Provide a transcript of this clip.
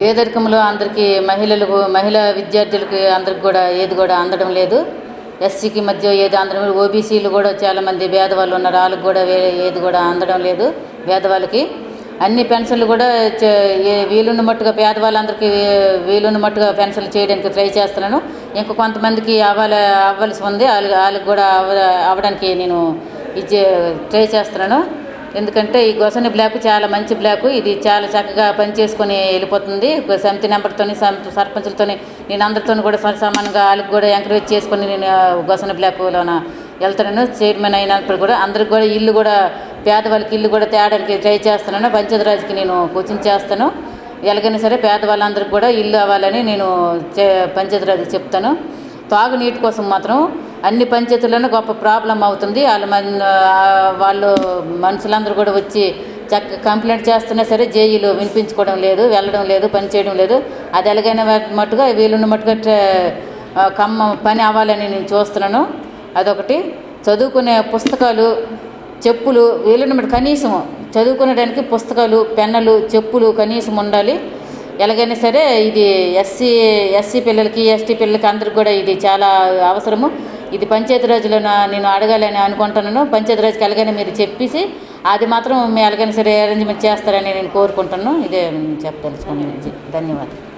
పేదరికంలో అందరికీ మహిళా విద్యార్థులకి అందరికి కూడా ఏది కూడా అందడం లేదు. ఎస్సీకి మధ్య ఏది అందడం, ఓబీసీలు కూడా చాలామంది పేదవాళ్ళు ఉన్నారు, వాళ్ళకి కూడా ఏది కూడా అందడం లేదు. పేదవాళ్ళకి అన్ని పెన్షన్లు కూడా వీలున్న మట్టుగా పేదవాళ్ళందరికీ వీలున్న మట్టుగా పెన్షన్లు చేయడానికి ట్రై చేస్తున్నాను. ఇంకా కొంతమందికి అవ్వాల్సి ఉంది, వాళ్ళకి కూడా అవ్వడానికి నేను ట్రై చేస్తున్నాను. ఎందుకంటే ఈ గొసని బ్లాక్ చాలా మంచి బ్లాకు, ఇది చాలా చక్కగా పనిచేసుకొని వెళ్ళిపోతుంది. సమితి నెంబర్తో సర్పంచులతో నేను అందరితో కూడా సమానంగా వాళ్ళకి కూడా ఎంకరేజ్ చేసుకొని నేను గొసని బ్లాక్లోన వెళ్తున్నాను. చైర్మన్ అయినప్పుడు కూడా అందరికి కూడా ఇల్లు కూడా పేదవాళ్ళకి ఇల్లు కూడా తేడానికి ట్రై చేస్తున్నాను. పంచాయతీరాజ్కి నేను కోచింగ్ చేస్తాను. ఎలాగైనా సరే పేదవాళ్ళందరికీ కూడా ఇల్లు అవ్వాలని నేను పంచాయతీరాజ్కి చెప్తాను. తాగునీటి కోసం మాత్రం అన్ని పంచాయతీల్లోనూ గొప్ప ప్రాబ్లం అవుతుంది. వాళ్ళు మనుషులందరూ కూడా వచ్చి కంప్లైంట్ చేస్తున్నా సరే జేఈలు వినిపించుకోవడం లేదు, వెళ్ళడం లేదు, పని చేయడం లేదు. అది ఎలాగైనా మట్టుగా వీలున్న మట్టుగా పని అవ్వాలని నేను చూస్తున్నాను. అదొకటి. చదువుకునే పుస్తకాలు, చెప్పులు వీలున్న మట్టు కనీసం చదువుకునేడానికి పుస్తకాలు, పెన్నులు, చెప్పులు కనీసం ఉండాలి. ఎలాగైనా సరే ఇది ఎస్సీ పిల్లలకి, ఎస్టీ పిల్లలకి అందరికి కూడా ఇది చాలా అవసరము. ఇది పంచాయతీరాజ్లో నేను అడగాలని అనుకుంటున్నాను. పంచాయతీరాజ్కి ఎలాగైనా మీరు చెప్పేసి అది మాత్రం ఎలాగైనా సరే అరేంజ్మెంట్ చేస్తారని నేను కోరుకుంటున్నాను. ఇదే చెప్పదలుచుకున్నాను. ధన్యవాదాలు.